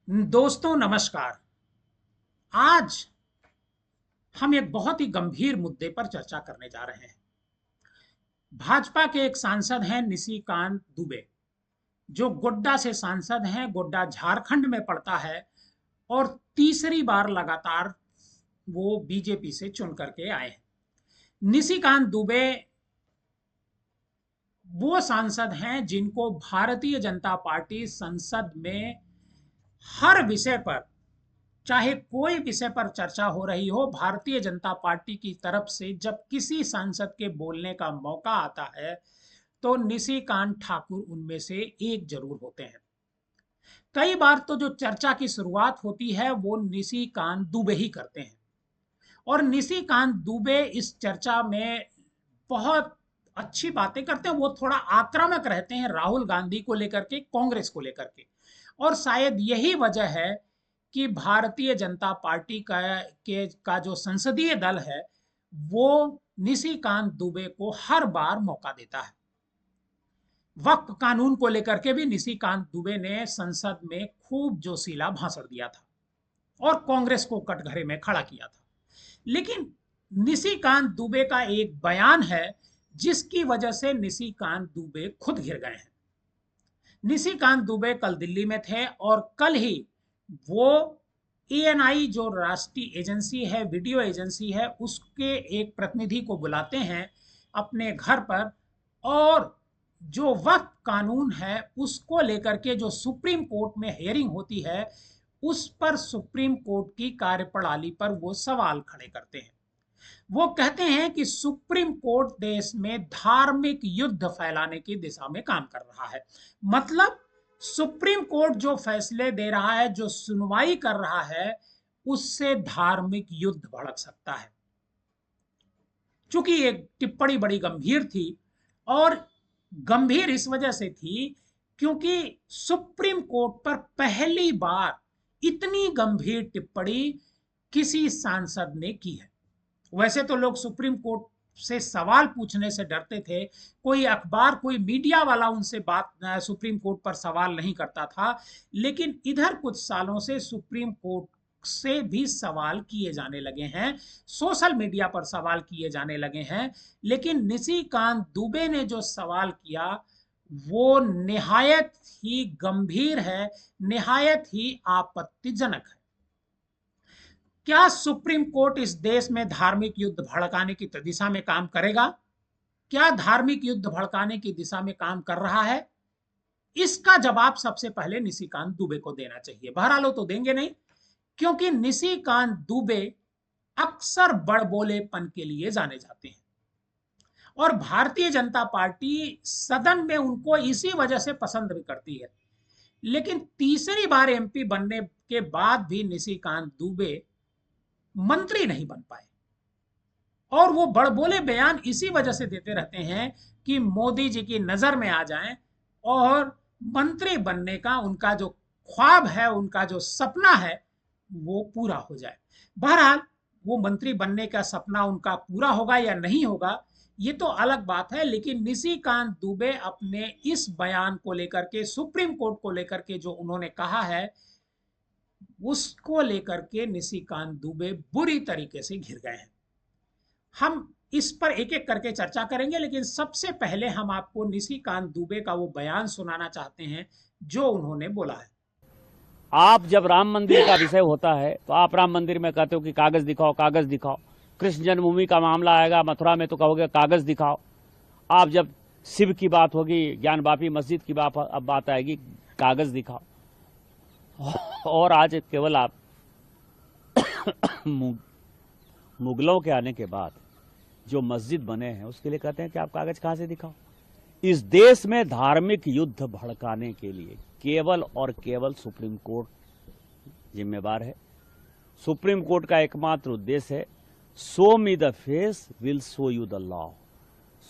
दोस्तों नमस्कार। आज हम एक बहुत ही गंभीर मुद्दे पर चर्चा करने जा रहे हैं। भाजपा के एक सांसद हैं निशिकांत दुबे, जो गोड्डा से सांसद हैं। गोड्डा झारखंड में पड़ता है और तीसरी बार लगातार वो बीजेपी से चुन करके आए हैं। निशिकांत दुबे वो सांसद हैं जिनको भारतीय जनता पार्टी संसद में हर विषय पर, चाहे कोई विषय पर चर्चा हो रही हो, भारतीय जनता पार्टी की तरफ से जब किसी सांसद के बोलने का मौका आता है तो निशिकांत ठाकुर उनमें से एक जरूर होते हैं। कई बार तो जो चर्चा की शुरुआत होती है वो निशिकांत दुबे ही करते हैं और निशिकांत दुबे इस चर्चा में बहुत अच्छी बातें करते हैं। वो थोड़ा आक्रामक रहते हैं राहुल गांधी को लेकर के, कांग्रेस को लेकर के, और शायद यही वजह है कि भारतीय जनता पार्टी का जो संसदीय दल है वो निशिकांत दुबे को हर बार मौका देता है। वक्फ कानून को लेकर के भी निशिकांत दुबे ने संसद में खूब जोशीला भाषण दिया था और कांग्रेस को कटघरे में खड़ा किया था। लेकिन निशिकांत दुबे का एक बयान है जिसकी वजह से निशिकांत दुबे खुद घिर गए हैं। निशिकांत दुबे कल दिल्ली में थे और कल ही वो एएनआई जो राष्ट्रीय एजेंसी है, वीडियो एजेंसी है, उसके एक प्रतिनिधि को बुलाते हैं अपने घर पर और जो वक्फ कानून है उसको लेकर के जो सुप्रीम कोर्ट में हियरिंग होती है उस पर सुप्रीम कोर्ट की कार्यप्रणाली पर वो सवाल खड़े करते हैं। वो कहते हैं कि सुप्रीम कोर्ट देश में धार्मिक युद्ध फैलाने की दिशा में काम कर रहा है। मतलब सुप्रीम कोर्ट जो फैसले दे रहा है, जो सुनवाई कर रहा है, उससे धार्मिक युद्ध भड़क सकता है। चूंकि ये टिप्पणी बड़ी गंभीर थी और गंभीर इस वजह से थी क्योंकि सुप्रीम कोर्ट पर पहली बार इतनी गंभीर टिप्पणी किसी सांसद ने की है। वैसे तो लोग सुप्रीम कोर्ट से सवाल पूछने से डरते थे, कोई अखबार, कोई मीडिया वाला उनसे बात सुप्रीम कोर्ट पर सवाल नहीं करता था। लेकिन इधर कुछ सालों से सुप्रीम कोर्ट से भी सवाल किए जाने लगे हैं, सोशल मीडिया पर सवाल किए जाने लगे हैं। लेकिन निशिकांत दुबे ने जो सवाल किया वो निहायत ही गंभीर है, निहायत ही आपत्तिजनक है। क्या सुप्रीम कोर्ट इस देश में धार्मिक युद्ध भड़काने की दिशा में काम करेगा? क्या धार्मिक युद्ध भड़काने की दिशा में काम कर रहा है? इसका जवाब सबसे पहले निशिकांत दुबे को देना चाहिए। बहरहाल तो देंगे नहीं, क्योंकि निशिकांत दुबे अक्सर बड़बोलेपन के लिए जाने जाते हैं और भारतीय जनता पार्टी सदन में उनको इसी वजह से पसंद भी करती है। लेकिन तीसरी बार एमपी बनने के बाद भी निशिकांत दुबे मंत्री नहीं बन पाए और वो बड़बोले बयान इसी वजह से देते रहते हैं कि मोदी जी की नजर में आ जाएं और मंत्री बनने का उनका जो ख्वाब है, उनका जो सपना है, वो पूरा हो जाए। बहरहाल वो मंत्री बनने का सपना उनका पूरा होगा या नहीं होगा ये तो अलग बात है। लेकिन निशिकांत दुबे अपने इस बयान को लेकर के, सुप्रीम कोर्ट को लेकर के जो उन्होंने कहा है, उसको लेकर के निशिकांत दुबे बुरी तरीके से घिर गए हैं। हम इस पर एक एक करके चर्चा करेंगे, लेकिन सबसे पहले हम आपको निशिकांत दुबे का वो बयान सुनाना चाहते हैं जो उन्होंने बोला है। आप जब राम मंदिर का विषय होता है तो आप राम मंदिर में कहते हो कि कागज दिखाओ, कागज दिखाओ। कृष्ण जन्मभूमि का मामला आएगा मथुरा में तो कहोगे कागज दिखाओ। आप जब शिव की बात होगी, ज्ञानवापी मस्जिद की बात आएगी, कागज दिखाओ। और आज केवल आप मुगलों के आने के बाद जो मस्जिद बने हैं उसके लिए कहते हैं कि आप कागज कहां से दिखाओ। इस देश में धार्मिक युद्ध भड़काने के लिए केवल और केवल सुप्रीम कोर्ट जिम्मेवार है। सुप्रीम कोर्ट का एकमात्र उद्देश्य है, show me the face will show you the law.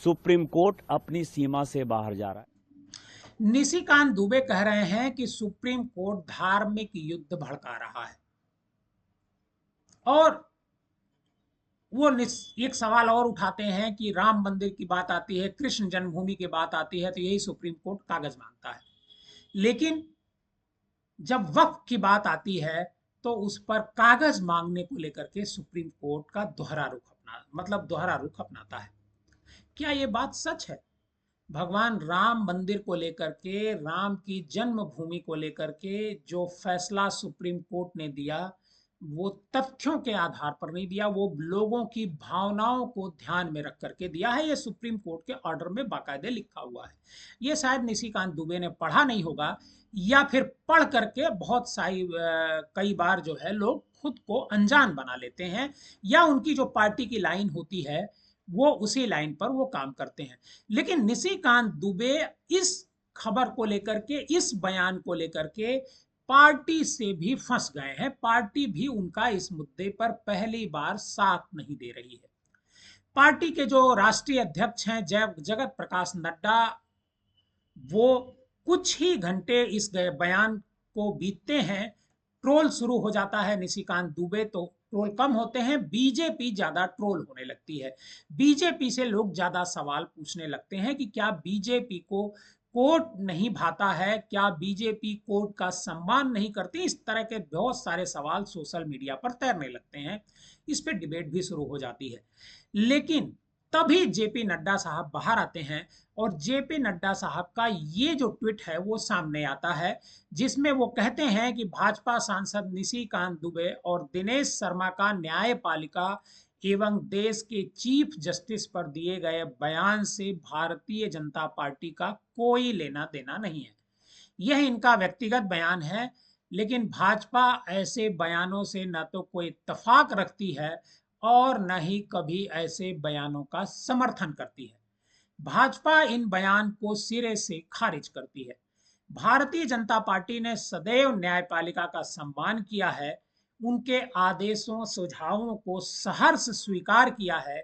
Supreme court अपनी सीमा से बाहर जा रहा है। निशिकांत दुबे कह रहे हैं कि सुप्रीम कोर्ट धार्मिक युद्ध भड़का रहा है और वो एक सवाल और उठाते हैं कि राम मंदिर की बात आती है, कृष्ण जन्मभूमि की बात आती है तो यही सुप्रीम कोर्ट कागज मांगता है। लेकिन जब वक्फ की बात आती है तो उस पर कागज मांगने को लेकर के सुप्रीम कोर्ट का दोहरा रुख अपनाता है। क्या ये बात सच है? भगवान राम मंदिर को लेकर के, राम की जन्मभूमि को लेकर के जो फैसला सुप्रीम कोर्ट ने दिया, वो तथ्यों के आधार पर नहीं दिया, वो लोगों की भावनाओं को ध्यान में रख करके दिया है। ये सुप्रीम कोर्ट के ऑर्डर में बाकायदे लिखा हुआ है। ये शायद निशिकांत दुबे ने पढ़ा नहीं होगा, या फिर पढ़ करके बहुत सारी कई बार जो है लोग खुद को अनजान बना लेते हैं, या उनकी जो पार्टी की लाइन होती है वो उसी लाइन पर वो काम करते हैं। लेकिन निशिकांत दुबे इस खबर को लेकर के, इस बयान को लेकर के पार्टी से भी फंस गए हैं। पार्टी भी उनका इस मुद्दे पर पहली बार साथ नहीं दे रही है। पार्टी के जो राष्ट्रीय अध्यक्ष हैं जगत प्रकाश नड्डा, वो कुछ ही घंटे इस बयान को बीतते हैं, ट्रोल शुरू हो जाता है निशिकांत दुबे, तो ट्रोल कम होते हैं, बीजेपी ज्यादा ट्रोल होने लगती है। बीजेपी से लोग ज्यादा सवाल पूछने लगते हैं कि क्या बीजेपी को कोर्ट नहीं भाता है, क्या बीजेपी कोर्ट का सम्मान नहीं करती। इस तरह के बहुत सारे सवाल सोशल मीडिया पर तैरने लगते हैं। इस पे डिबेट भी शुरू हो जाती है। लेकिन तभी जेपी नड्डा साहब बाहर आते हैं, और जेपी नड्डा साहब का ये जो ट्वीट है वो सामने आता है, जिसमें वो कहते हैं कि भाजपा सांसद निशिकांत दुबे और दिनेश शर्मा का न्यायपालिका एवं देश के चीफ जस्टिस पर दिए गए बयान से भारतीय जनता पार्टी का कोई लेना देना नहीं है। यह इनका व्यक्तिगत बयान है, लेकिन भाजपा ऐसे बयानों से न तो कोई इत्तेफाक रखती है और न ही कभी ऐसे बयानों का समर्थन करती है। भाजपा इन बयान को सिरे से खारिज करती है। भारतीय जनता पार्टी ने सदैव न्यायपालिका का सम्मान किया है, उनके आदेशों सुझावों को सहर्ष स्वीकार किया है,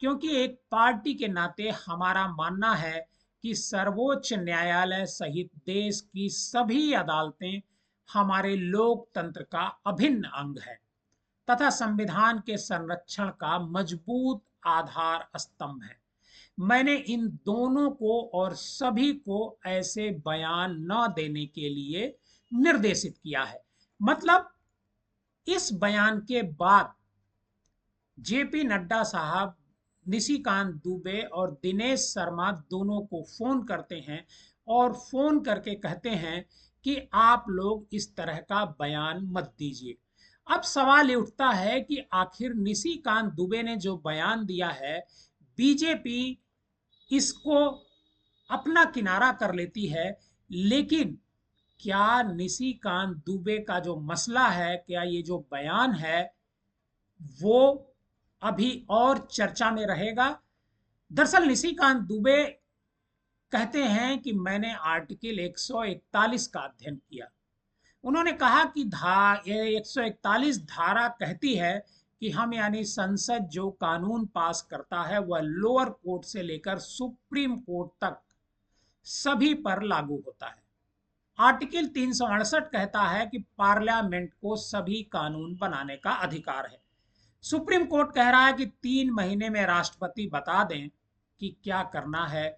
क्योंकि एक पार्टी के नाते हमारा मानना है कि सर्वोच्च न्यायालय सहित देश की सभी अदालतें हमारे लोकतंत्र का अभिन्न अंग है तथा संविधान के संरक्षण का मजबूत आधार स्तंभ है। मैंने इन दोनों को और सभी को ऐसे बयान न देने के लिए निर्देशित किया है। मतलब इस बयान के बाद जेपी नड्डा साहब निशिकांत दुबे और दिनेश शर्मा दोनों को फोन करते हैं, और फोन करके कहते हैं कि आप लोग इस तरह का बयान मत दीजिए। अब सवाल ये उठता है कि आखिर निशिकांत दुबे ने जो बयान दिया है, बीजेपी इसको अपना किनारा कर लेती है, लेकिन क्या निशिकांत दुबे का जो मसला है, क्या ये जो बयान है वो अभी और चर्चा में रहेगा? दरअसल निशिकांत दुबे कहते हैं कि मैंने आर्टिकल 141 का अध्ययन किया। उन्होंने कहा कि 141 धारा कहती है कि हम यानी संसद जो कानून पास करता है वह लोअर कोर्ट से लेकर सुप्रीम कोर्ट तक सभी पर लागू होता है। आर्टिकल 368 कहता है कि पार्लियामेंट को सभी कानून बनाने का अधिकार है। सुप्रीम कोर्ट कह रहा है कि 3 महीने में राष्ट्रपति बता दें कि क्या करना है,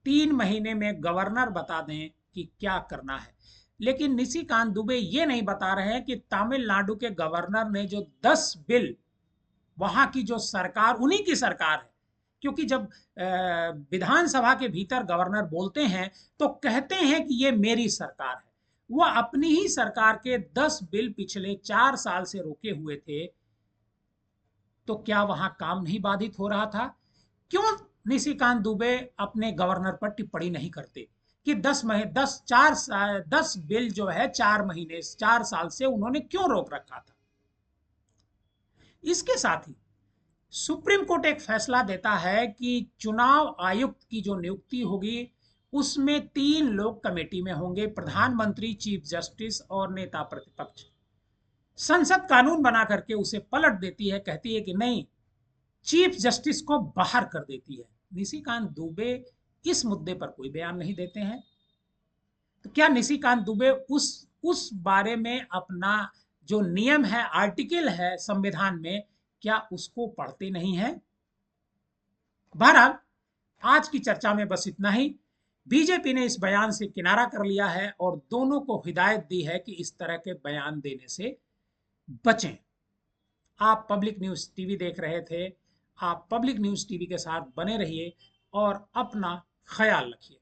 3 महीने में गवर्नर बता दें कि क्या करना है। लेकिन निशिकांत दुबे ये नहीं बता रहे हैं कि तमिलनाडु के गवर्नर ने जो 10 बिल, वहां की जो सरकार उन्हीं की सरकार है, क्योंकि जब विधानसभा के भीतर गवर्नर बोलते हैं तो कहते हैं कि ये मेरी सरकार है। वह अपनी ही सरकार के 10 बिल पिछले 4 साल से रोके हुए थे, तो क्या वहां काम नहीं बाधित हो रहा था? क्यों निशिकांत दुबे अपने गवर्नर पर टिप्पणी नहीं करते कि 10 बिल जो है 4 साल से उन्होंने क्यों रोक रखा था? इसके साथ ही सुप्रीम कोर्ट एक फैसला देता है कि चुनाव आयुक्त की जो नियुक्ति होगी उसमें 3 लोग कमेटी में होंगे, प्रधानमंत्री, चीफ जस्टिस और नेता प्रतिपक्ष। संसद कानून बना करके उसे पलट देती है, कहती है कि नहीं, चीफ जस्टिस को बाहर कर देती है। निशिकांत दुबे इस मुद्दे पर कोई बयान नहीं देते हैं। तो क्या निशिकांत दुबे उस बारे में अपना जो नियम है, आर्टिकल है संविधान में, क्या उसको पढ़ते नहीं है? बहरहाल आज की चर्चा में बस इतना ही। बीजेपी ने इस बयान से किनारा कर लिया है और दोनों को हिदायत दी है कि इस तरह के बयान देने से बचें। आप पब्लिक न्यूज टीवी देख रहे थे। आप पब्लिक न्यूज टीवी के साथ बने रहिए और अपना ख्याल रखिए।